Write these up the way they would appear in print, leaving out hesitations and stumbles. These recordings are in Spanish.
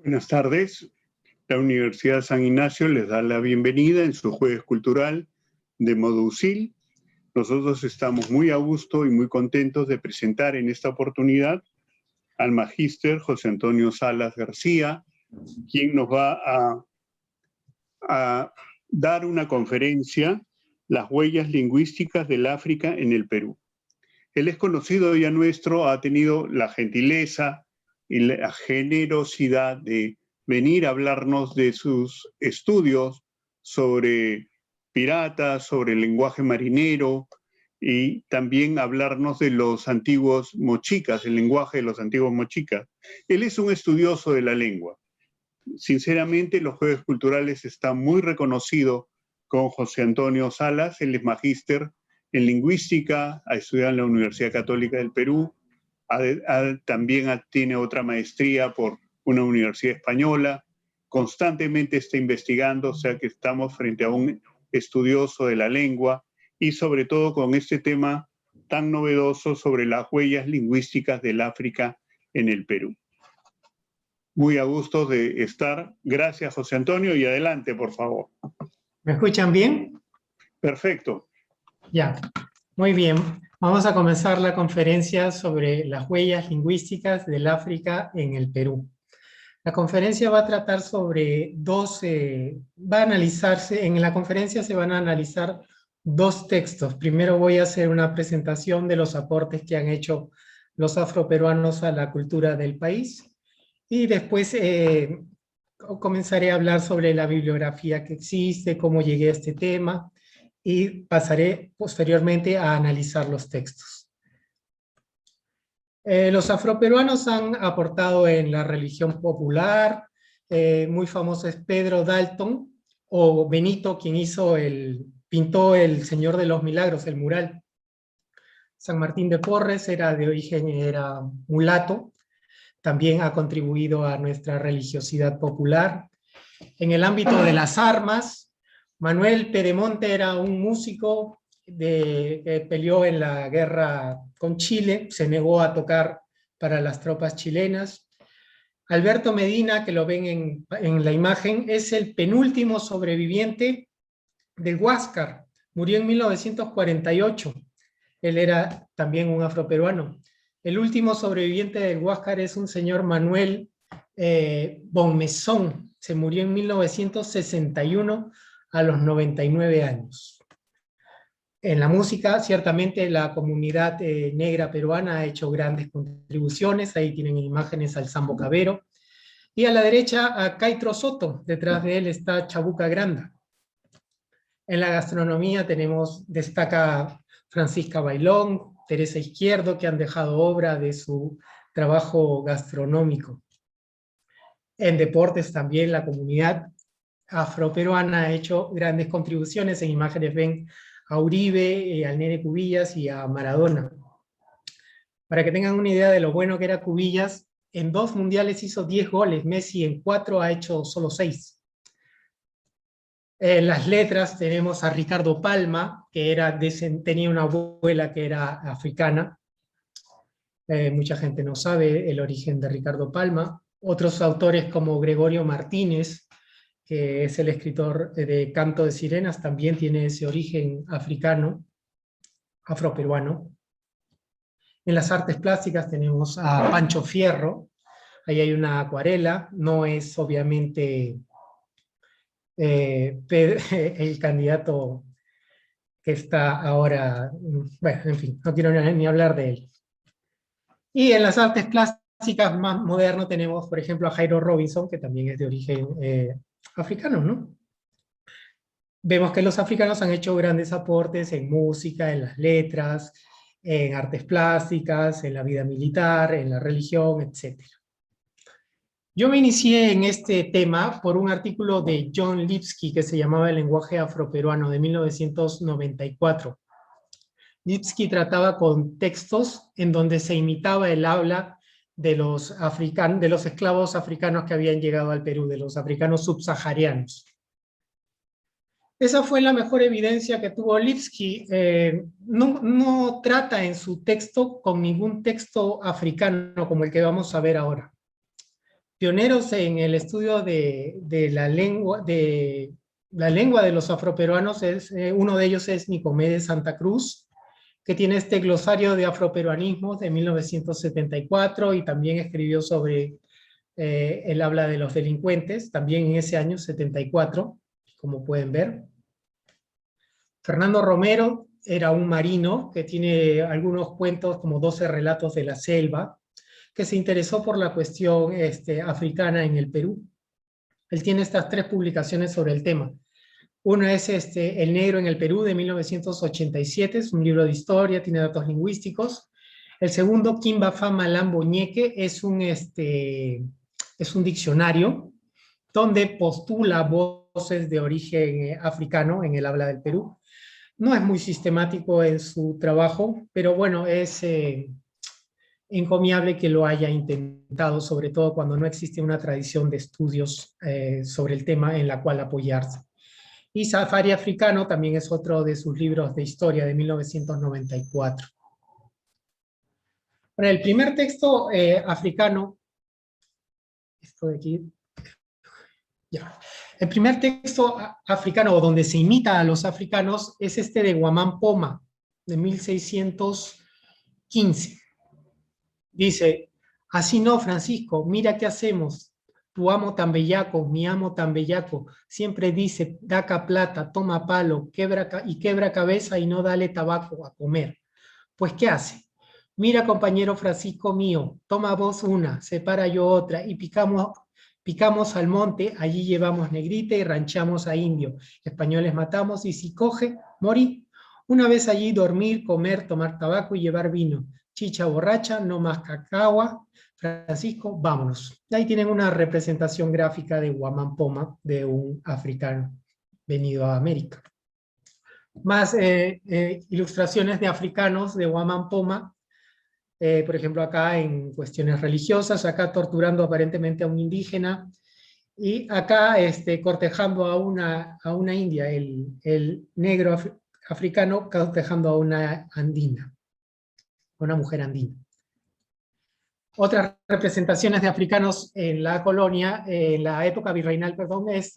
Buenas tardes. La Universidad San Ignacio les da la bienvenida en su jueves cultural de Modusil. Nosotros estamos muy a gusto y muy contentos de presentar en esta oportunidad al magíster José Antonio Salas García, quien nos va a dar una conferencia, Las huellas lingüísticas del África en el Perú. Él es conocido ya nuestro, ha tenido la gentileza y la generosidad de venir a hablarnos de sus estudios sobre piratas, sobre el lenguaje marinero y también hablarnos de los antiguos mochicas, el lenguaje de los antiguos mochicas. Él es un estudioso de la lengua. Sinceramente, los Jueves Culturales está muy reconocido con José Antonio Salas. Él es magíster en lingüística, ha estudiado en la Universidad Católica del Perú, también tiene otra maestría por una universidad española, constantemente está investigando, o sea que estamos frente a un estudioso de la lengua y sobre todo con este tema tan novedoso sobre las huellas lingüísticas del África en el Perú. Muy a gusto de estar. Gracias, José Antonio, y adelante, por favor. ¿Me escuchan bien? Perfecto. Ya, muy bien. Vamos a comenzar la conferencia sobre las huellas lingüísticas del África en el Perú. La conferencia va a tratar sobre en la conferencia se van a analizar dos textos. Primero voy a hacer una presentación de los aportes que han hecho los afroperuanos a la cultura del país, y después comenzaré a hablar sobre la bibliografía que existe, cómo llegué a este tema, y pasaré posteriormente a analizar los textos. Los afroperuanos han aportado en la religión popular. Muy famoso es Pedro Dalton, o Benito, quien pintó el Señor de los Milagros, el mural. San Martín de Porres era mulato, también ha contribuido a nuestra religiosidad popular. En el ámbito de las armas, Manuel Pedemonte era un músico que peleó en la guerra con Chile, se negó a tocar para las tropas chilenas. Alberto Medina, que lo ven en la imagen, es el penúltimo sobreviviente del Huáscar, murió en 1948. Él era también un afroperuano. El último sobreviviente del Huáscar es un señor Manuel Bonmesón, se murió en 1961 a los 99 años. En la música, ciertamente la comunidad negra peruana ha hecho grandes contribuciones. Ahí tienen imágenes al Sambo Cabero. Y a la derecha a Caitro Soto, detrás de él está Chabuca Granda. En la gastronomía destaca Francisca Bailón, Teresa Izquierdo, que han dejado obra de su trabajo gastronómico. En deportes también la comunidad afroperuana ha hecho grandes contribuciones. En imágenes ven a Uribe, al Nene Cubillas y a Maradona. Para que tengan una idea de lo bueno que era Cubillas, en 2 mundiales hizo 10 goles, Messi en 4 ha hecho solo 6. En las letras tenemos a Ricardo Palma, que tenía una abuela que era africana. Mucha gente no sabe el origen de Ricardo Palma. Otros autores como Gregorio Martínez, que es el escritor de Canto de Sirenas, también tiene ese origen africano, afroperuano. En las artes plásticas tenemos a Pancho Fierro. Ahí hay una acuarela, no es obviamente el candidato que está ahora, bueno, en fin, no quiero ni hablar de él. Y en las artes plásticas más modernas tenemos, por ejemplo, a Jairo Robinson, que también es de origen africano, ¿no? Vemos que los africanos han hecho grandes aportes en música, en las letras, en artes plásticas, en la vida militar, en la religión, etc. Yo me inicié en este tema por un artículo de John Lipsky que se llamaba El lenguaje afroperuano, de 1994. Lipsky trataba con textos en donde se imitaba el habla de los esclavos africanos que habían llegado al Perú, de los africanos subsaharianos. Esa fue la mejor evidencia que tuvo Lipsky. No trata en su texto con ningún texto africano como el que vamos a ver ahora. pioneros en el estudio de la lengua de los afroperuanos, uno de ellos es Nicomedes Santa Cruz, que tiene este glosario de afroperuanismos de 1974 y también escribió sobre el habla de los delincuentes, también en ese año 74, como pueden ver. Fernando Romero era un marino que tiene algunos cuentos como 12 relatos de la selva, que se interesó por la cuestión africana en el Perú. Él tiene estas 3 publicaciones sobre el tema. Uno es El negro en el Perú, de 1987, es un libro de historia, tiene datos lingüísticos. El segundo, Kimba Fama Lambo Ñeque, es un diccionario donde postula voces de origen africano en el habla del Perú. No es muy sistemático en su trabajo, pero bueno, es encomiable que lo haya intentado, sobre todo cuando no existe una tradición de estudios sobre el tema en la cual apoyarse. Y Safari Africano también es otro de sus libros de historia de 1994. Bueno, el primer texto africano, esto de aquí, ya. El primer texto africano, o donde se imita a los africanos, es este de Guamán Poma, de 1615. Dice, así no, Francisco, mira qué hacemos. Tu amo tan bellaco, mi amo tan bellaco, siempre dice, daca plata, toma palo, quebra cabeza y no dale tabaco a comer. Pues, ¿qué hace? Mira, compañero Francisco mío, toma vos una, separa yo otra, y picamos al monte, allí llevamos negrita y ranchamos a indio. Españoles matamos y si coge, morí. Una vez allí dormir, comer, tomar tabaco y llevar vino. Chicha borracha, no más cacagua. Francisco, vámonos. Ahí tienen una representación gráfica de Guamán Poma, de un africano venido a América. Más ilustraciones de africanos de Guamán Poma, por ejemplo acá en cuestiones religiosas, acá torturando aparentemente a un indígena, y acá cortejando a una india, el negro africano cortejando a una andina, a una mujer andina. Otras representaciones de africanos en la colonia, en la época virreinal, perdón, es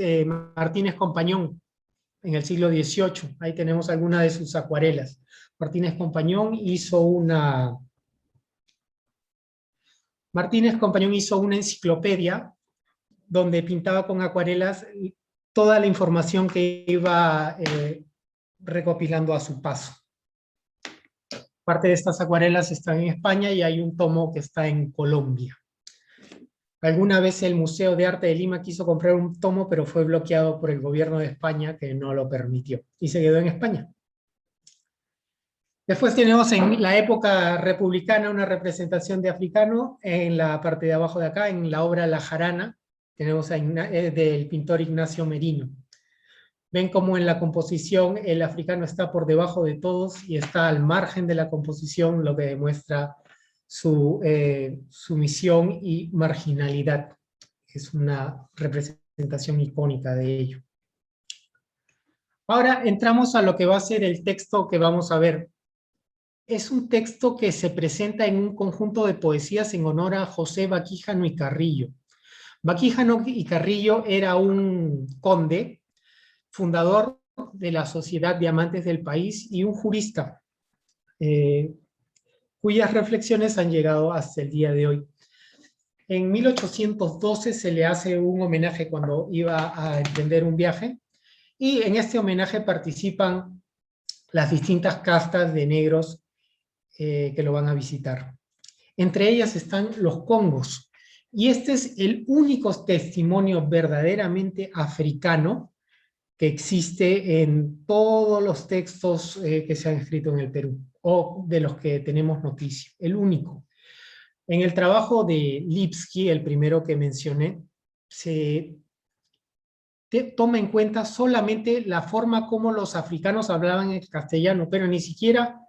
Martínez Compañón, en el siglo XVIII. Ahí tenemos algunas de sus acuarelas. Martínez Compañón hizo una enciclopedia donde pintaba con acuarelas toda la información que iba recopilando a su paso. Parte de estas acuarelas están en España y hay un tomo que está en Colombia. Alguna vez el Museo de Arte de Lima quiso comprar un tomo, pero fue bloqueado por el gobierno de España, que no lo permitió, y se quedó en España. Después tenemos en la época republicana una representación de africano, en la parte de abajo de acá, en la obra La Jarana, tenemos del pintor Ignacio Merino. Ven cómo en la composición el africano está por debajo de todos y está al margen de la composición, lo que demuestra su sumisión y marginalidad. Es una representación icónica de ello. Ahora entramos a lo que va a ser el texto que vamos a ver. Es un texto que se presenta en un conjunto de poesías en honor a José Baquíjano y Carrillo. Baquíjano y Carrillo era un conde, fundador de la Sociedad de Amantes del País y un jurista, cuyas reflexiones han llegado hasta el día de hoy. En 1812 se le hace un homenaje cuando iba a emprender un viaje, y en este homenaje participan las distintas castas de negros que lo van a visitar. Entre ellas están los congos, y este es el único testimonio verdaderamente africano que existe en todos los textos que se han escrito en el Perú, o de los que tenemos noticia, el único. En el trabajo de Lipski, el primero que mencioné, se toma en cuenta solamente la forma como los africanos hablaban el castellano, pero ni siquiera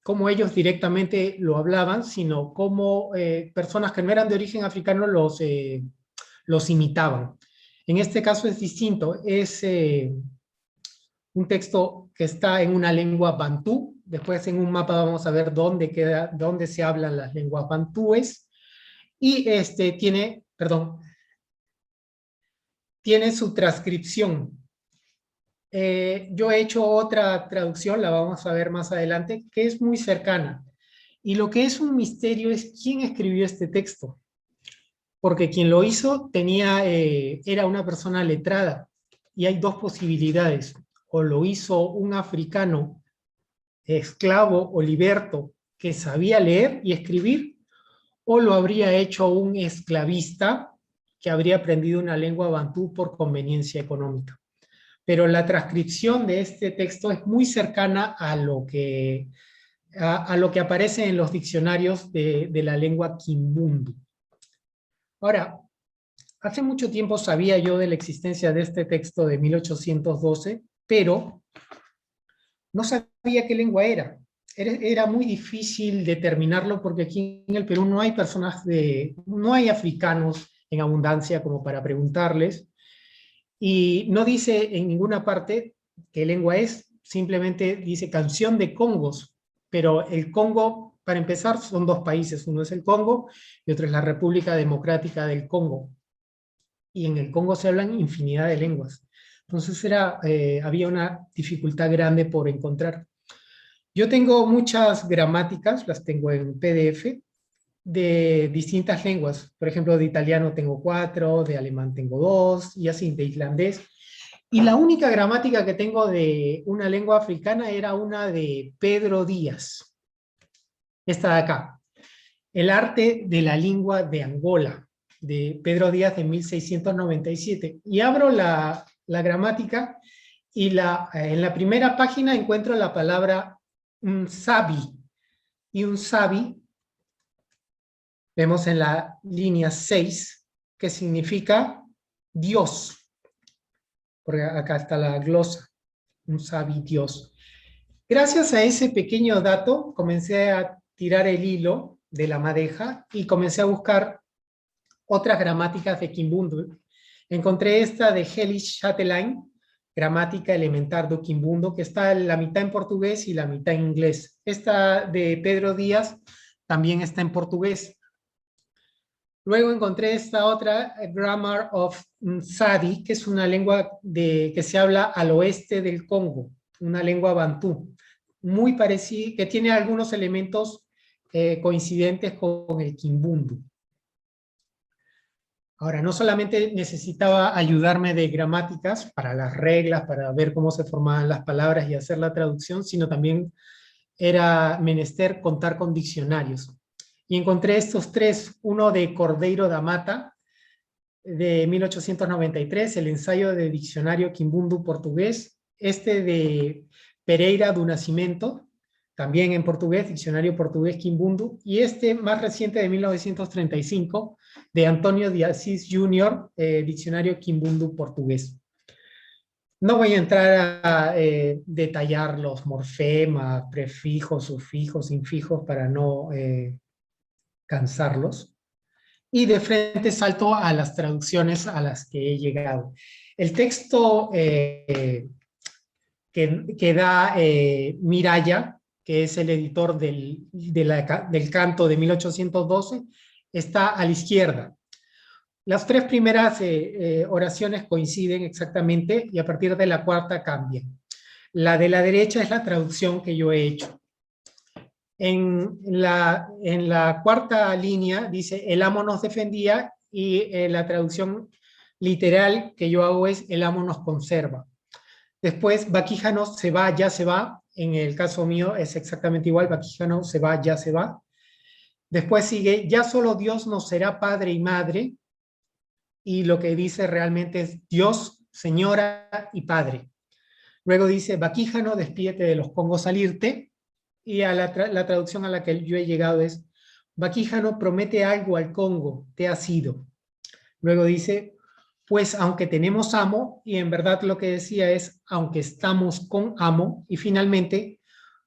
cómo ellos directamente lo hablaban, sino cómo personas que no eran de origen africano los imitaban. En este caso es distinto, es un texto que está en una lengua bantú. Después en un mapa vamos a ver dónde se hablan las lenguas bantúes, y tiene su transcripción. Yo he hecho otra traducción, la vamos a ver más adelante, que es muy cercana. Y lo que es un misterio es quién escribió este texto. Porque quien lo hizo era una persona letrada. Y hay dos posibilidades. O lo hizo un africano, esclavo o liberto, que sabía leer y escribir, o lo habría hecho un esclavista que habría aprendido una lengua bantú por conveniencia económica. Pero la transcripción de este texto es muy cercana a lo que aparece en los diccionarios de la lengua kimbundu. Ahora, hace mucho tiempo sabía yo de la existencia de este texto de 1812, pero no sabía qué lengua era. Era muy difícil determinarlo porque aquí en el Perú no hay no hay africanos en abundancia como para preguntarles, y no dice en ninguna parte qué lengua es, simplemente dice canción de Congos, pero el Congo, para empezar, son dos países, uno es el Congo y otro es la República Democrática del Congo, y en el Congo se hablan infinidad de lenguas. Entonces había una dificultad grande por encontrar. Yo tengo muchas gramáticas, las tengo en PDF, de distintas lenguas. Por ejemplo, de italiano tengo 4, de alemán tengo 2, y así, de islandés. Y la única gramática que tengo de una lengua africana era una de Pedro Díaz. Esta de acá. El arte de la lengua de Angola, de Pedro Díaz de 1697. Y abro la gramática y en la primera página encuentro la palabra sabi. Y un sabi, vemos en la línea 6, que significa Dios. Porque acá está la glosa, un sabi Dios. Gracias a ese pequeño dato, comencé a tirar el hilo de la madeja y comencé a buscar otras gramáticas de Kimbundu. Encontré esta de Helish Chatelain, Gramática Elementar do Quimbundo, que está la mitad en portugués y la mitad en inglés. Esta de Pedro Díaz también está en portugués. Luego encontré esta otra, Grammar of Sadi, que es una lengua que se habla al oeste del Congo, una lengua bantú, muy parecida, que tiene algunos elementos coincidentes con el Kimbundu. Ahora, no solamente necesitaba ayudarme de gramáticas para las reglas, para ver cómo se formaban las palabras y hacer la traducción, sino también era menester contar con diccionarios. Y encontré estos tres, uno de Cordeiro da Mata, de 1893, el ensayo de diccionario Kimbundu portugués, este de Pereira do Nascimento, también en portugués, diccionario portugués Kimbundu, y este más reciente de 1935, de Antonio de Assis Jr., diccionario Kimbundu portugués. No voy a entrar a detallar los morfemas, prefijos, sufijos, infijos, para no cansarlos. Y de frente salto a las traducciones a las que he llegado. El texto que da Miraya, que es el editor del canto de 1812, está a la izquierda. Las tres primeras oraciones coinciden exactamente y a partir de la cuarta cambian. La de la derecha es la traducción que yo he hecho. En la cuarta línea dice, el amo nos defendía, y la traducción literal que yo hago es, el amo nos conserva. Después, Baquíjano se va, ya se va. En el caso mío es exactamente igual, Baquíjano se va, ya se va. Después sigue, ya solo Dios nos será padre y madre. Y lo que dice realmente es Dios, señora y padre. Luego dice, Baquíjano, despídete de los Congos al irte. Y la traducción a la que yo he llegado es, Baquíjano, promete algo al Congo, te has ido. Luego dice, pues aunque tenemos amo, y en verdad lo que decía es, aunque estamos con amo, y finalmente,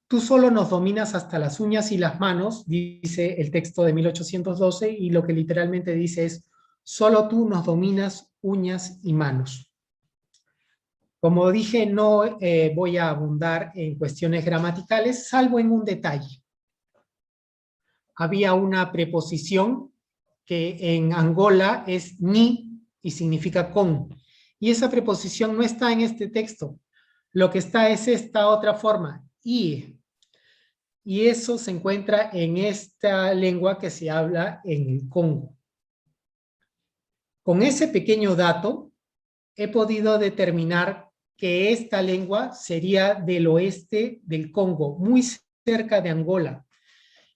tú solo nos dominas hasta las uñas y las manos, dice el texto de 1812, y lo que literalmente dice es, solo tú nos dominas uñas y manos. Como dije, no voy a abundar en cuestiones gramaticales, salvo en un detalle. Había una preposición que en Angola es ni y significa con. Y esa preposición no está en este texto. Lo que está es esta otra forma, y. Y eso se encuentra en esta lengua que se habla en el Congo. Con ese pequeño dato, he podido determinar que esta lengua sería del oeste del Congo, muy cerca de Angola.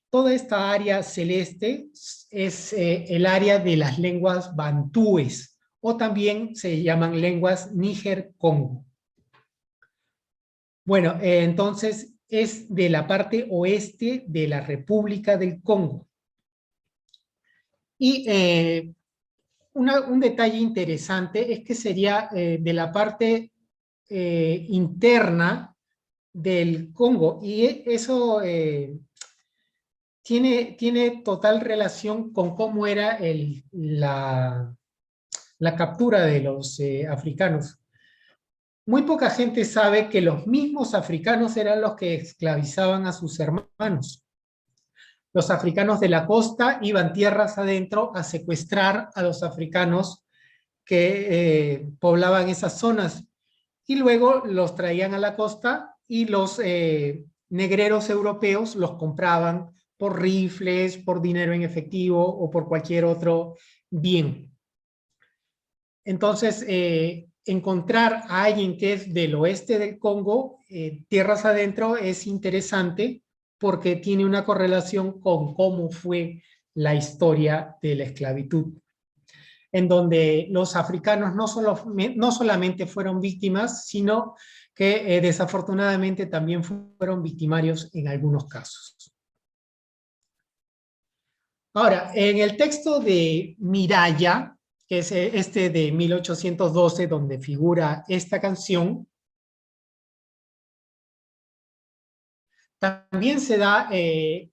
Toda esta área celeste es el área de las lenguas bantúes, o también se llaman lenguas Níger-Congo. Bueno, entonces es de la parte oeste de la República del Congo. Y un detalle interesante es que sería de la parte interna del Congo, y eso tiene total relación con cómo era la captura de los africanos. Muy poca gente sabe que los mismos africanos eran los que esclavizaban a sus hermanos. Los africanos de la costa iban tierras adentro a secuestrar a los africanos que poblaban esas zonas, y luego los traían a la costa, y los negreros europeos los compraban por rifles, por dinero en efectivo o por cualquier otro bien. Entonces, encontrar a alguien que es del oeste del Congo, tierras adentro, es interesante porque tiene una correlación con cómo fue la historia de la esclavitud, en donde los africanos no solamente fueron víctimas, sino que desafortunadamente también fueron victimarios en algunos casos. Ahora, en el texto de Miraya, que es este de 1812, donde figura esta canción, también se da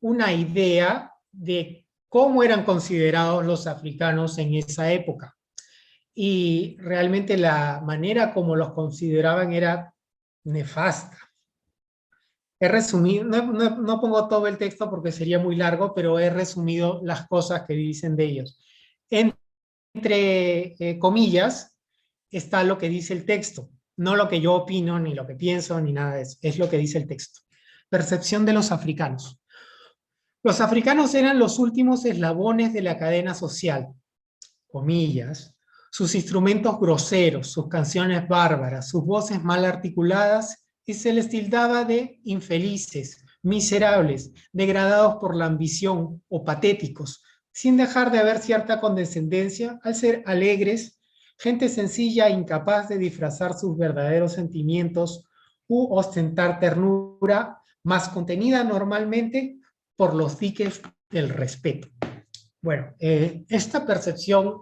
una idea de cómo eran considerados los africanos en esa época. Y realmente la manera como los consideraban era nefasta. He resumido, no pongo todo el texto porque sería muy largo, pero he resumido las cosas que dicen de ellos. Entre comillas está lo que dice el texto, no lo que yo opino, ni lo que pienso, ni nada de eso, es lo que dice el texto. Percepción de los africanos. Los africanos eran los últimos eslabones de la cadena social, comillas, sus instrumentos groseros, sus canciones bárbaras, sus voces mal articuladas, y se les tildaba de infelices, miserables, degradados por la ambición o patéticos, sin dejar de haber cierta condescendencia al ser alegres, gente sencilla e incapaz de disfrazar sus verdaderos sentimientos u ostentar ternura, más contenida normalmente por los diques del respeto. Bueno, esta percepción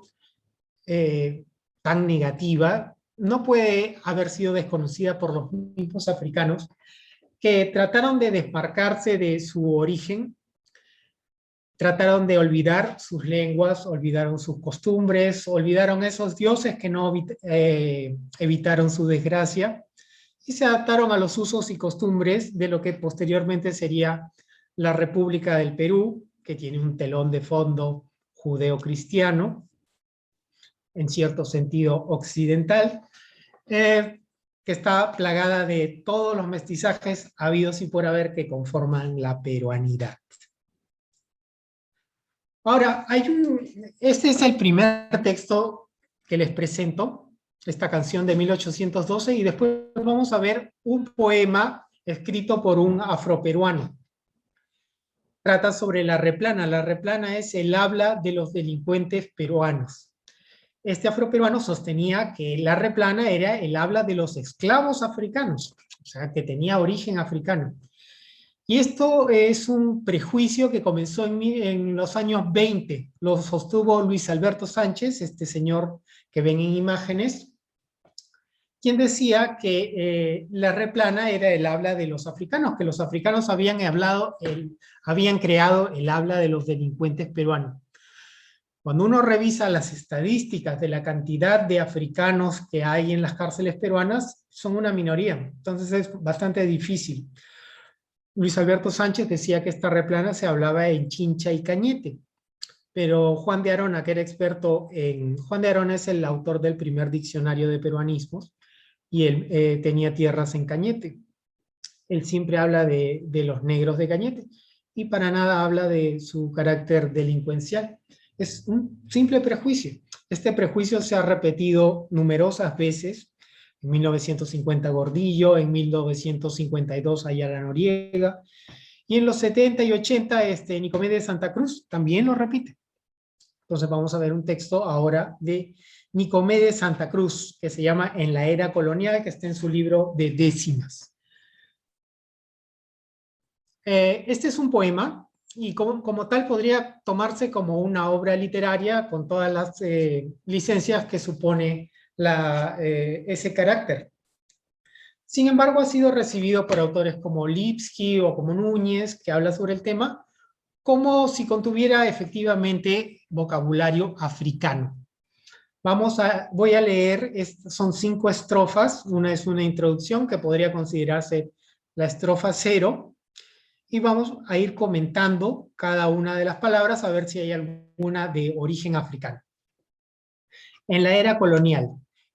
tan negativa no puede haber sido desconocida por los mismos africanos, que trataron de desmarcarse de su origen, trataron de olvidar sus lenguas, olvidaron sus costumbres, olvidaron esos dioses que no evitaron su desgracia, y se adaptaron a los usos y costumbres de lo que posteriormente sería la República del Perú, que tiene un telón de fondo judeo-cristiano, en cierto sentido occidental, que está plagada de todos los mestizajes habidos y por haber que conforman la peruanidad. Ahora, este es el primer texto que les presento, esta canción de 1812, y después vamos a ver un poema escrito por un afroperuano. Trata sobre la replana. La replana es el habla de los delincuentes peruanos. Este afroperuano sostenía que la replana era el habla de los esclavos africanos, o sea, que tenía origen africano. Y esto es un prejuicio que comenzó en los años 20, lo sostuvo Luis Alberto Sánchez, este señor que ven en imágenes, quien decía que la replana era el habla de los africanos, que los africanos habían creado el habla de los delincuentes peruanos. Cuando uno revisa las estadísticas de la cantidad de africanos que hay en las cárceles peruanas, son una minoría, entonces es bastante difícil. Luis Alberto Sánchez decía que esta replana se hablaba en Chincha y Cañete. pero Juan de Arona, que era experto en... Juan de Arona es el autor del primer diccionario de peruanismos, y él tenía tierras en Cañete. Él siempre habla de los negros de Cañete, y para nada habla de su carácter delincuencial. Es un simple prejuicio. Este prejuicio se ha repetido numerosas veces, en 1950 Gordillo, en 1952 Ayala Noriega, y en los 70 y 80 Nicomedes de Santa Cruz también lo repite. Entonces vamos a ver un texto ahora de Nicomedes de Santa Cruz, que se llama En la era colonial, que está en su libro de décimas. Este es un poema, y como tal podría tomarse como una obra literaria con todas las licencias que supone ese carácter. Sin embargo, ha sido recibido por autores como Lipski o como Núñez, que habla sobre el tema, como si contuviera efectivamente vocabulario africano. Voy a leer, son 5 estrofas, una es una introducción que podría considerarse la estrofa 0, y vamos a ir comentando cada una de las palabras a ver si hay alguna de origen africano. En la era colonial.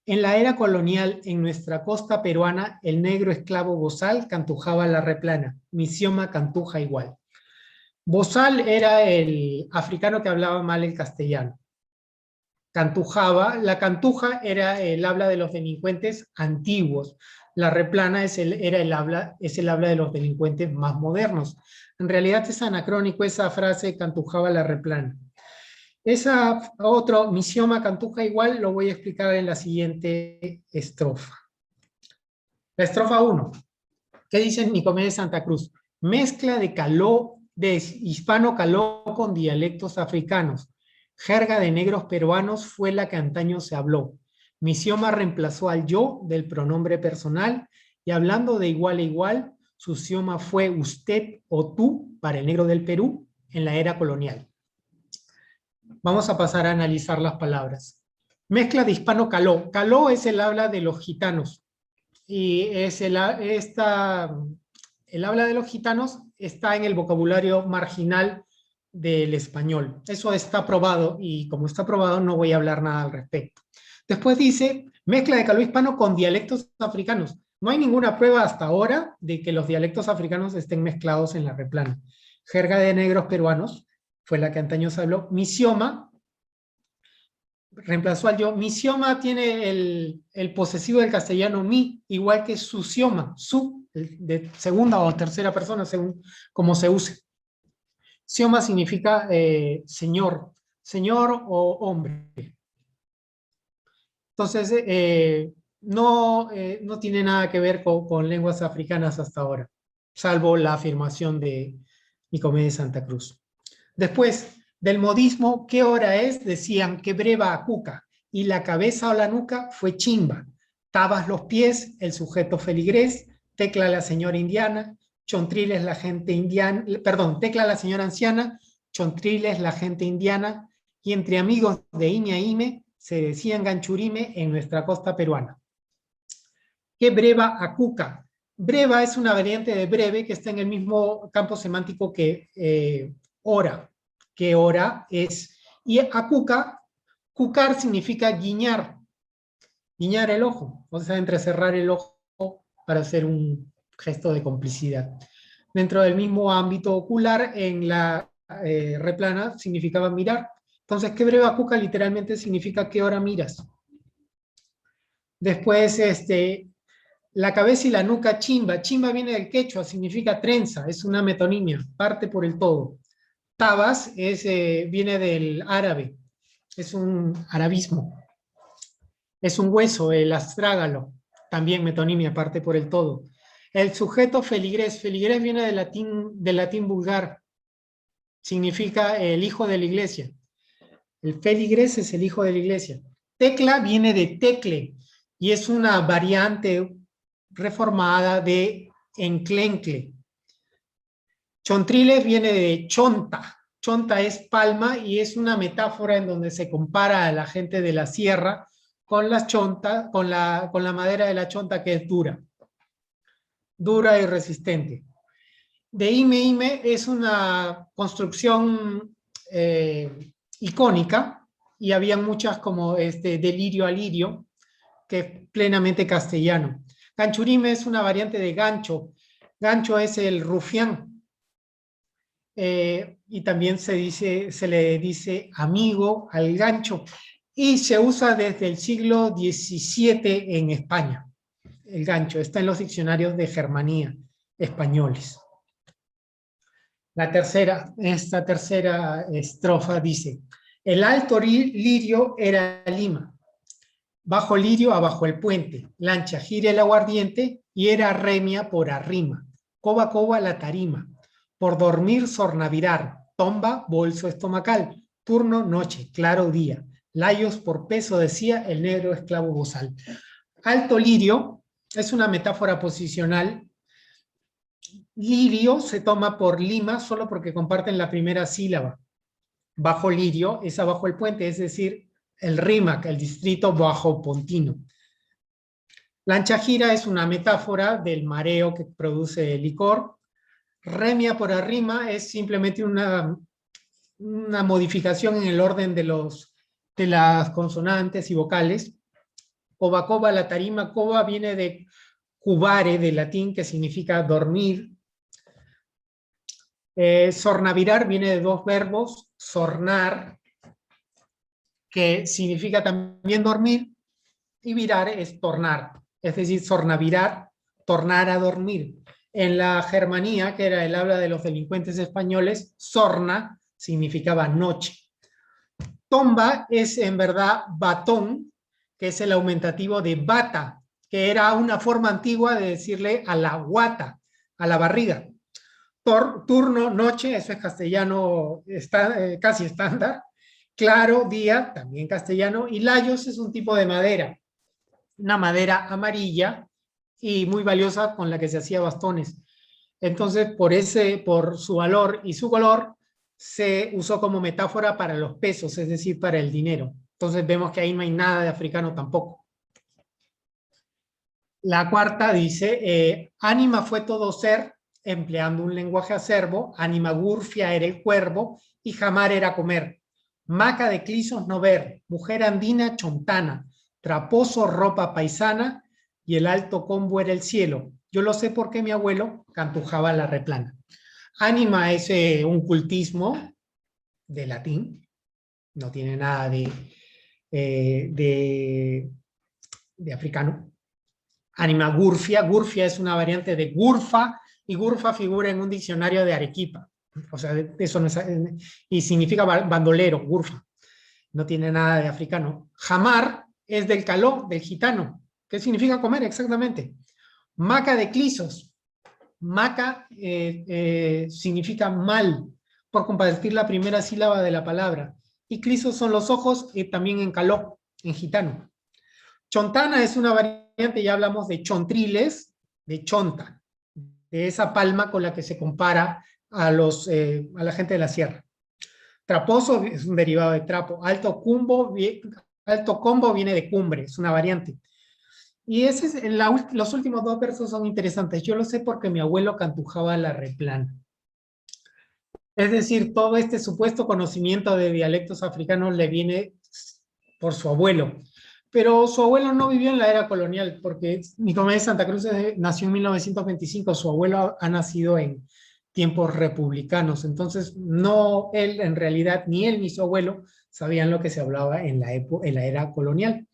En la era colonial, en nuestra costa peruana, el negro esclavo bozal cantujaba la replana, misioma cantuja igual. Bozal era el africano que hablaba mal el castellano. Cantujaba, la cantuja era el habla de los delincuentes antiguos. La replana es el habla de los delincuentes más modernos. En realidad es anacrónico esa frase, cantujaba la replana. Esa otro, misioma cantuja igual, lo voy a explicar en la siguiente estrofa. La estrofa 1. ¿Qué dice Nicomedes de Santa Cruz? Mezcla de hispano caló con dialectos africanos. Jerga de negros peruanos fue la que antaño se habló. Misioma reemplazó al yo del pronombre personal, y hablando de igual a igual, su sioma fue usted o tú para el negro del Perú en la era colonial. Vamos a pasar a analizar las palabras. Mezcla de hispano caló. Caló es el habla de los gitanos. Y es el habla de los gitanos está en el vocabulario marginal del español. Eso está probado, y como está probado no voy a hablar nada al respecto. Después dice, mezcla de caló hispano con dialectos africanos. No hay ninguna prueba hasta ahora de que los dialectos africanos estén mezclados en la replana. Jerga de negros peruanos fue la que antaño se habló. Misioma reemplazó al yo. Misioma tiene el posesivo del castellano mi, igual que susioma, su, de segunda o tercera persona, según como se use. Sioma significa señor, señor o hombre. Entonces, no tiene nada que ver con lenguas africanas hasta ahora, salvo la afirmación de Nicomedes de Santa Cruz. Después, del modismo, ¿qué hora es? Decían que breva a cuca, y la cabeza o la nuca fue chimba. Tabas los pies, el sujeto feligrés, tecla la señora indiana, chontriles la gente indiana, perdón, tecla la señora anciana, chontriles la gente indiana, y entre amigos de ime a ime se decían ganchurime en nuestra costa peruana. ¿Qué breva a cuca? Breva es una variante de breve que está en el mismo campo semántico que hora, que hora es. Y a cuca, cucar significa guiñar, guiñar el ojo, o sea, entrecerrar el ojo para hacer un gesto de complicidad. Dentro del mismo ámbito ocular, en la replana significaba mirar. Entonces, ¿qué breva cuca? Literalmente significa ¿qué hora miras? Después, la cabeza y la nuca chimba. Chimba viene del quechua, significa trenza, es una metonimia, parte por el todo. Tabas viene del árabe, es un arabismo. Es un hueso, el astrágalo, también metonimia, parte por el todo. El sujeto feligrés. Feligrés viene del latín vulgar, significa el hijo de la iglesia. El feligrés es el hijo de la iglesia. Tecla viene de tecle, y es una variante reformada de enclencle. Chontriles viene de chonta. Chonta es palma, y es una metáfora en donde se compara a la gente de la sierra con la chonta, con la madera de la chonta, que es dura y resistente. De ime es una construcción icónica, y había muchas como de lirio a lirio, que es plenamente castellano. Ganchurime es una variante de gancho. Gancho es el rufián. Y también se le dice amigo al gancho. Y se usa desde el siglo XVII en España. El gancho está en los diccionarios de Germanía españoles. Esta tercera estrofa dice: el alto lirio era Lima, bajo lirio abajo el puente, lancha gira el aguardiente y era remia por arrima, coba coba la tarima, por dormir sornavirar, tomba bolso estomacal, turno noche, claro día, layos por peso decía el negro esclavo bozal. Alto lirio es una metáfora posicional. Lirio se toma por Lima solo porque comparten la primera sílaba. Bajo lirio es abajo el puente, es decir, el Rímac, el distrito bajo Pontino. Lancha gira es una metáfora del mareo que produce el licor. Remia por arrima es simplemente una modificación en el orden de las consonantes y vocales. Coba coba la tarima, coba viene de cubare, de latín, que significa dormir. Sornavirar viene de dos verbos, sornar, que significa también dormir, y virar es tornar, es decir, sornavirar, tornar a dormir. En la Germanía, que era el habla de los delincuentes españoles, sorna significaba noche. Tomba es en verdad batón, que es el aumentativo de bata, que era una forma antigua de decirle a la guata, a la barriga. Turno, noche, eso es castellano casi estándar. Claro, día, también castellano. Y layos es un tipo de madera, una madera amarilla y muy valiosa con la que se hacía bastones. Entonces, por su valor y su color, se usó como metáfora para los pesos, es decir, para el dinero. Entonces vemos que ahí no hay nada de africano tampoco. La cuarta dice, ánima fue todo ser, empleando un lenguaje acerbo, ánima gurfia era el cuervo, y jamar era comer. Maca de clisos no ver, mujer andina chontana, traposo ropa paisana, y el alto combo era el cielo. Yo lo sé porque mi abuelo cantujaba la replana. Ánima es un cultismo de latín, no tiene nada de africano. Ánima gurfia, gurfia es una variante de gurfa, y gurfa figura en un diccionario de Arequipa. O sea, eso no es, y significa bandolero, gurfa. No tiene nada de africano. Jamar es del caló, del gitano. ¿Qué significa comer exactamente? Maca de clisos. Maca significa mal, por compartir la primera sílaba de la palabra. Y clisos son los ojos, también en caló, en gitano. Chontana es una variante, ya hablamos de chontriles, de chonta, de esa palma con la que se compara a la gente de la sierra. Traposo es un derivado de trapo. Alto combo viene de cumbre, es una variante. Y los últimos dos versos son interesantes. Yo lo sé porque mi abuelo cantujaba la replana. Es decir, todo este supuesto conocimiento de dialectos africanos le viene por su abuelo. Pero su abuelo no vivió en la era colonial, porque Nicolás de Santa Cruz nació en 1925, su abuelo ha nacido en tiempos republicanos, entonces no él en realidad, ni él ni su abuelo sabían lo que se hablaba en la era colonial.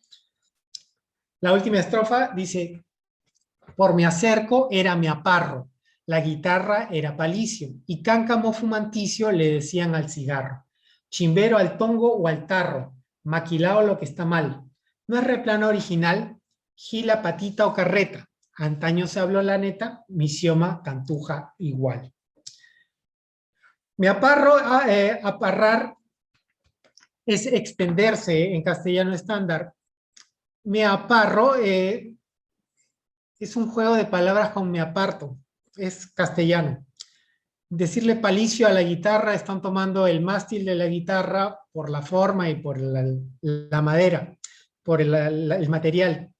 La última estrofa dice, por mi acerco era mi aparro, la guitarra era palicio, y cáncamo fumanticio le decían al cigarro, chimbero al tongo o al tarro, maquilao lo que está mal. No es replano original, gila, patita o carreta. Antaño se habló la neta, misioma, cantuja igual. Me aparro, aparrar es extenderse en castellano estándar. Me aparro es un juego de palabras con me aparto, es castellano. Decirle palicio a la guitarra, están tomando el mástil de la guitarra por la forma y por la madera, por el material.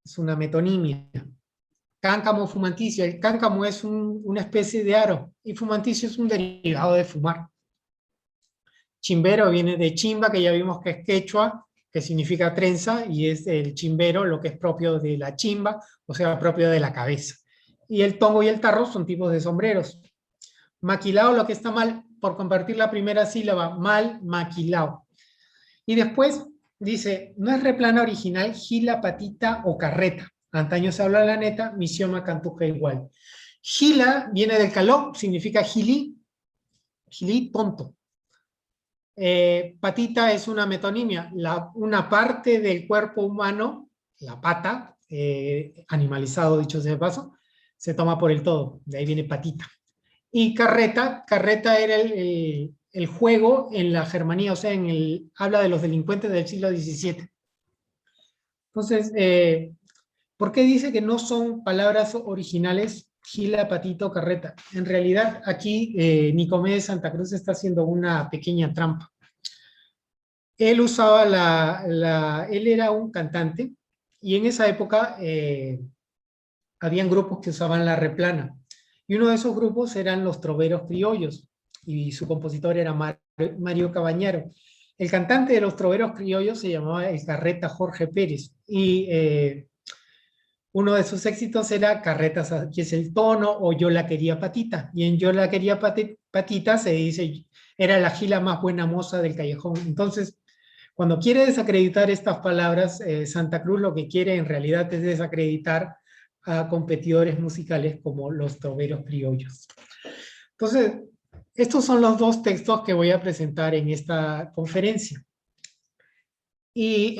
Es una metonimia. Cáncamo fumanticio. El cáncamo es una especie de aro y fumanticio es un derivado de fumar. Chimbero viene de chimba, que ya vimos que es quechua, que significa trenza, y es el chimbero lo que es propio de la chimba, o sea, propio de la cabeza. Y el tongo y el tarro son tipos de sombreros. Maquilao, lo que está mal, por compartir la primera sílaba, mal, maquilao. Y después dice, no es replana original, gila, patita o carreta. Antaño se habla la neta, misioma, cantuja igual. Gila viene del caló, significa gilí, gilí, tonto. Patita es una metonimia, una parte del cuerpo humano, la pata, animalizado dicho sea de paso, se toma por el todo, de ahí viene patita. Y carreta, carreta era el juego en la Germanía, o sea, habla de los delincuentes del siglo XVII. Entonces, ¿por qué dice que no son palabras originales gila, patito, carreta? En realidad, aquí Nicomedes Santa Cruz está haciendo una pequeña trampa. Él usaba él era un cantante, y en esa época habían grupos que usaban la replana. Y uno de esos grupos eran los troveros criollos, y su compositor era Mario Cabañaro. El cantante de los troveros criollos se llamaba el Carreta Jorge Pérez, y uno de sus éxitos era Carretas, aquí es el tono, o Yo la quería patita. Y en Yo la quería patita se dice, era la gila más buena moza del callejón. Entonces, cuando quiere desacreditar estas palabras, Santa Cruz lo que quiere en realidad es desacreditar a competidores musicales como los troveros criollos. Entonces, estos son los dos textos que voy a presentar en esta conferencia. Y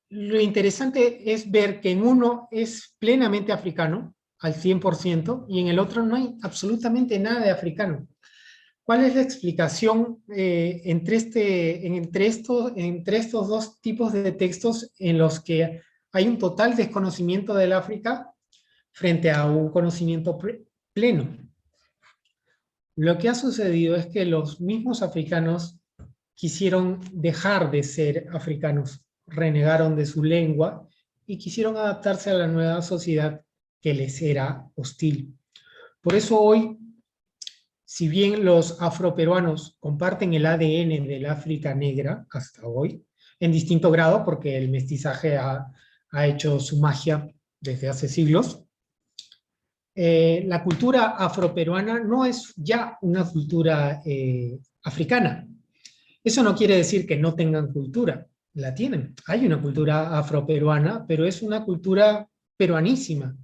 lo interesante es ver que en uno es plenamente africano, al 100%, y en el otro no hay absolutamente nada de africano. ¿Cuál es la explicación entre estos dos tipos de textos en los que hay un total desconocimiento del África frente a un conocimiento pleno? Lo que ha sucedido es que los mismos africanos quisieron dejar de ser africanos, renegaron de su lengua y quisieron adaptarse a la nueva sociedad que les era hostil. Por eso hoy, si bien los afroperuanos comparten el ADN del África negra hasta hoy, en distinto grado, porque el mestizaje ha hecho su magia desde hace siglos, la cultura afroperuana no es ya una cultura africana. Eso no quiere decir que no tengan cultura, la tienen. Hay una cultura afroperuana, pero es una cultura peruanísima.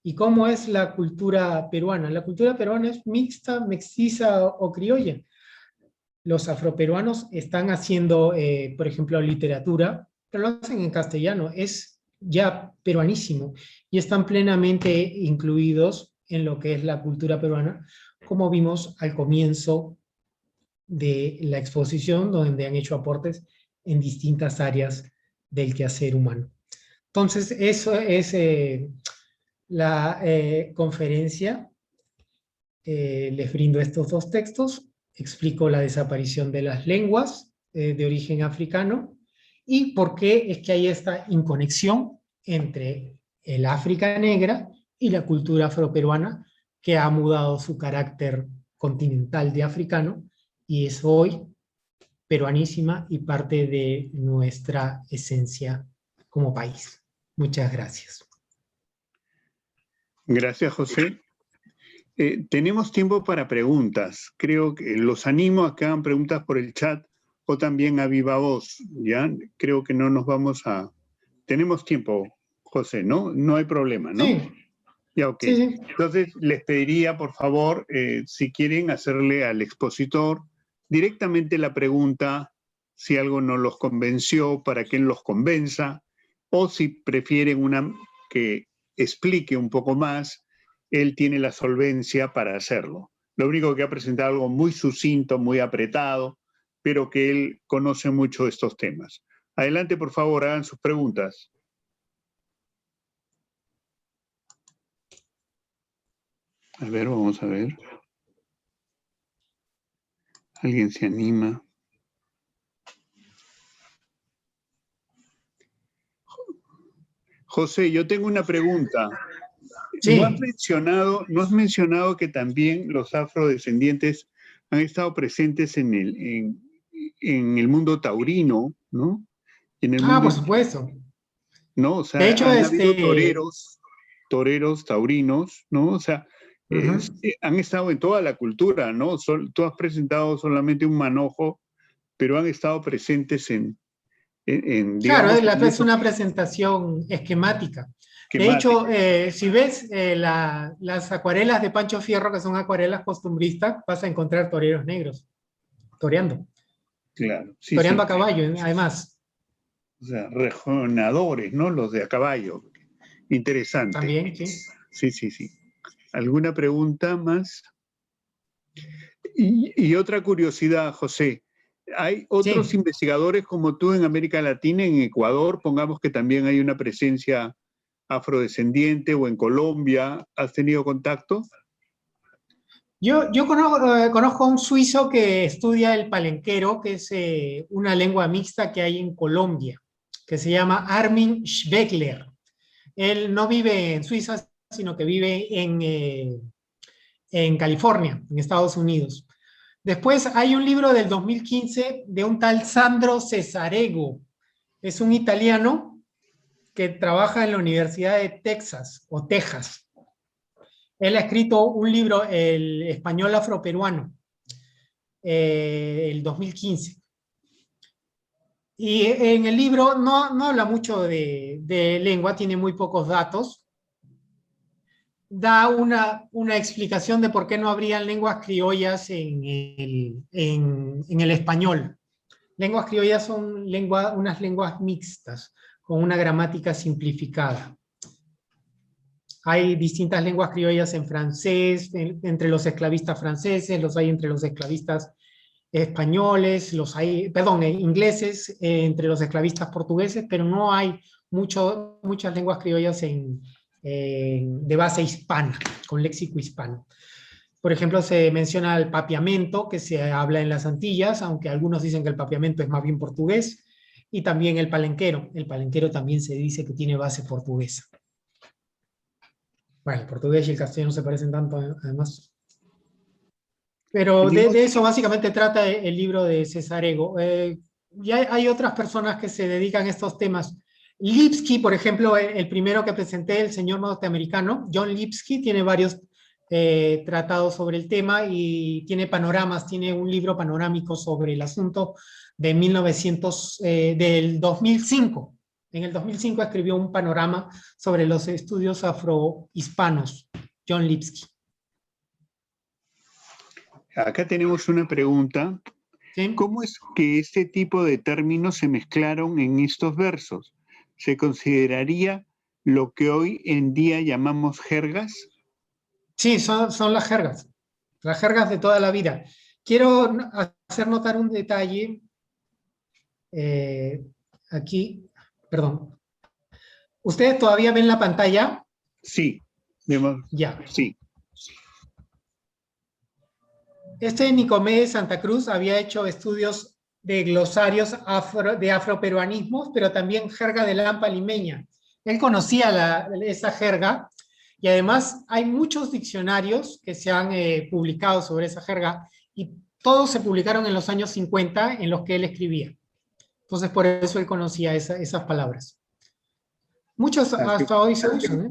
¿Y cómo es la cultura peruana? La cultura peruana es mixta, mestiza o criolla. Los afroperuanos están haciendo, por ejemplo, literatura, pero lo hacen en castellano, es ya peruanísimo, y están plenamente incluidos en lo que es la cultura peruana, como vimos al comienzo de la exposición, donde han hecho aportes en distintas áreas del quehacer humano. Entonces, eso es la conferencia. Les brindo estos dos textos, explico la desaparición de las lenguas de origen africano y por qué es que hay esta inconexión entre el África negra y la cultura afroperuana, que ha mudado su carácter continental de africano y es hoy peruanísima y parte de nuestra esencia como país. Muchas gracias. Gracias, José. Tenemos tiempo para preguntas. Creo que los animo a que hagan preguntas por el chat o también a viva voz, ¿ya? Creo que no nos vamos a... Tenemos tiempo, José, ¿no? No hay problema, ¿no? Sí. Ya, ok. Sí, sí. Entonces, les pediría, por favor, si quieren hacerle al expositor directamente la pregunta, si algo no los convenció, para que él los convenza, o si prefieren una que explique un poco más, él tiene la solvencia para hacerlo. Lo único que ha presentado algo muy sucinto, muy apretado, pero que él conoce mucho estos temas. Adelante, por favor, hagan sus preguntas. A ver, vamos a ver. ¿Alguien se anima? José, yo tengo una pregunta. Sí. ¿No has mencionado que también los afrodescendientes han estado presentes en el mundo taurino, ¿no? En el mundo, por supuesto. ¿no? O sea, De hecho, han habido toreros taurinos, ¿no? O sea, han estado en toda la cultura, ¿no? Tú has presentado solamente un manojo, pero han estado presentes claro, digamos, es una presentación esquemática. De esquemática. hecho, si ves las acuarelas de Pancho Fierro, que son acuarelas costumbristas, vas a encontrar toreros negros, toreando. Claro, sí, Toreando sí. a caballo, además. O sea, rejonadores, ¿no? Los de a caballo. Interesante. También, sí. Sí, sí, sí. ¿Alguna pregunta más? Y otra curiosidad, José. ¿Hay otros Sí. investigadores como tú en América Latina, en Ecuador? Pongamos que también hay una presencia afrodescendiente, o en Colombia. ¿Has tenido contacto? Yo conozco a un suizo que estudia el palenquero, que es una lengua mixta que hay en Colombia, que se llama Armin Schwegler. Él no vive en Suiza, sino que vive en California, en Estados Unidos. Después hay un libro del 2015 de un tal Sandro Cesarego. Es un italiano que trabaja en la Universidad de Texas o Texas. Él ha escrito un libro, El español afroperuano, el 2015. Y en el libro no habla mucho de lengua, tiene muy pocos datos. Da una explicación de por qué no habrían lenguas criollas en el español. Lenguas criollas son unas lenguas mixtas, con una gramática simplificada. Hay distintas lenguas criollas en francés, entre los esclavistas franceses, los hay entre los esclavistas españoles, ingleses, entre los esclavistas portugueses, pero no hay muchas lenguas criollas de base hispana, con léxico hispano. Por ejemplo, se menciona el papiamento, que se habla en las Antillas, aunque algunos dicen que el papiamento es más bien portugués, y también el palenquero. El palenquero también se dice que tiene base portuguesa. Bueno, el portugués y el castellano se parecen tanto, además. Pero de eso básicamente trata el libro de Cesarego. Y hay otras personas que se dedican a estos temas. Lipsky, por ejemplo, el primero que presenté, el señor norteamericano, John Lipsky, tiene varios tratados sobre el tema y tiene panoramas, tiene un libro panorámico sobre el asunto de del 2005. En el 2005 escribió un panorama sobre los estudios afrohispanos, John Lipsky. Acá tenemos una pregunta. ¿Sí? ¿Cómo es que este tipo de términos se mezclaron en estos versos? ¿Se consideraría lo que hoy en día llamamos jergas? Sí, son las jergas de toda la vida. Quiero hacer notar un detalle aquí, perdón. ¿Ustedes todavía ven la pantalla? Sí, ya. Sí. Nicomedes Santa Cruz había hecho estudios de glosarios de afroperuanismos, pero también jerga de lampa limeña. Él conocía esa jerga y además hay muchos diccionarios que se han publicado sobre esa jerga y todos se publicaron en los años 50 en los que él escribía. Entonces por eso él conocía esas palabras. Muchos hasta hoy se usan, ¿eh?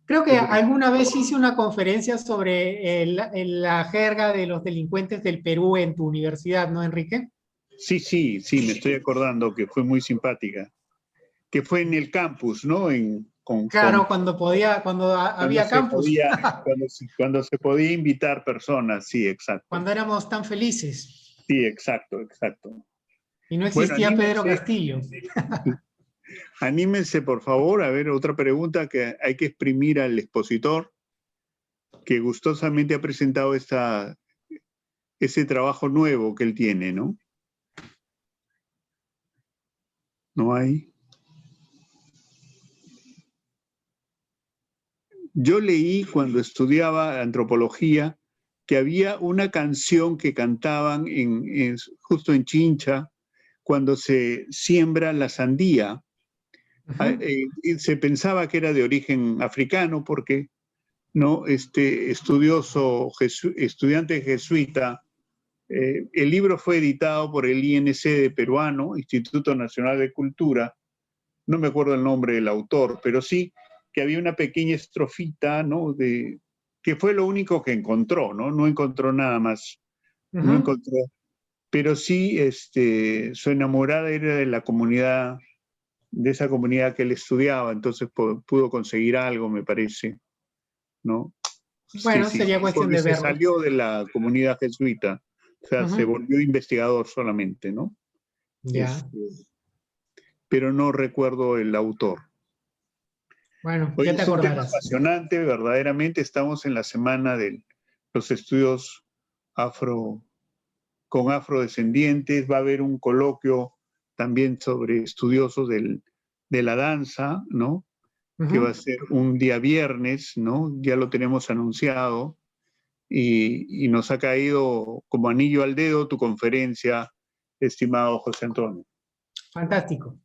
Creo que alguna vez hice una conferencia sobre la jerga de los delincuentes del Perú en tu universidad, ¿no, Enrique? Sí, me estoy acordando que fue muy simpática. Que fue en el campus, ¿no? Claro, cuando había campus. Cuando se podía invitar personas, sí, exacto. Cuando éramos tan felices. Sí, exacto. Y no existía Pedro Castillo. Anímense, por favor, a ver otra pregunta que hay que exprimir al expositor, que gustosamente ha presentado ese trabajo nuevo que él tiene, ¿no? ¿No hay? Yo leí cuando estudiaba antropología que había una canción que cantaban justo en Chincha cuando se siembra la sandía. Se pensaba que era de origen africano porque ¿no? Estudioso, estudiante jesuita. El libro fue editado por el INC de peruano, Instituto Nacional de Cultura. No me acuerdo el nombre del autor, pero sí que había una pequeña estrofita, ¿no? Que fue lo único que encontró, ¿no? No encontró nada más. No encontró. Pero sí, su enamorada era de la comunidad, de esa comunidad que él estudiaba, entonces pudo conseguir algo, me parece, ¿no? Bueno, Sí, sería cuestión porque de se verlo. salió de la comunidad jesuita, o sea, se volvió investigador solamente, ¿no? Ya. Pero no recuerdo el autor. Bueno, Hoy ya te es un tema acordarás. apasionante, verdaderamente estamos en la semana de los estudios con afrodescendientes, va a haber un coloquio también sobre estudiosos de la danza, ¿no? Que va a ser un día viernes, ¿no? Ya lo tenemos anunciado y nos ha caído como anillo al dedo tu conferencia, estimado José Antonio. Fantástico.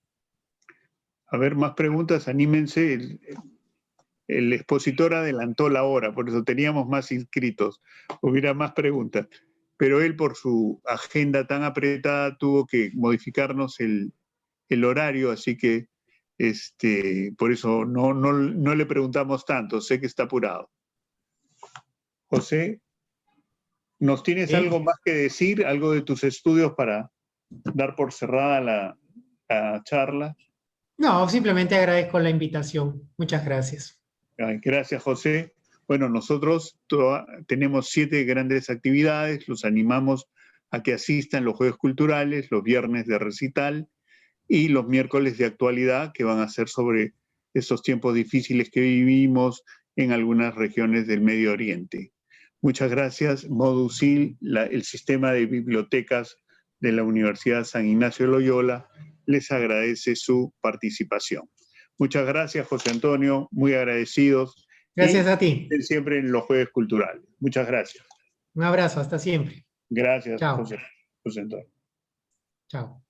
A ver, más preguntas, anímense. El expositor adelantó la hora, por eso teníamos más inscritos, hubiera más preguntas. Pero él, por su agenda tan apretada, tuvo que modificarnos el horario, así que por eso no le preguntamos tanto, sé que está apurado. José, ¿nos tienes algo más que decir, algo de tus estudios para dar por cerrada la charla? No, simplemente agradezco la invitación. Muchas gracias. Gracias, José. Bueno, nosotros tenemos 7 grandes actividades, los animamos a que asistan los jueves culturales, los viernes de recital y los miércoles de actualidad, que van a ser sobre estos tiempos difíciles que vivimos en algunas regiones del Medio Oriente. Muchas gracias. Modusil, el sistema de bibliotecas de la Universidad San Ignacio de Loyola, les agradece su participación. Muchas gracias, José Antonio, muy agradecidos. Gracias a ti. Siempre en los jueves culturales. Muchas gracias. Un abrazo, hasta siempre. Gracias, Chao. José Antonio. Chao.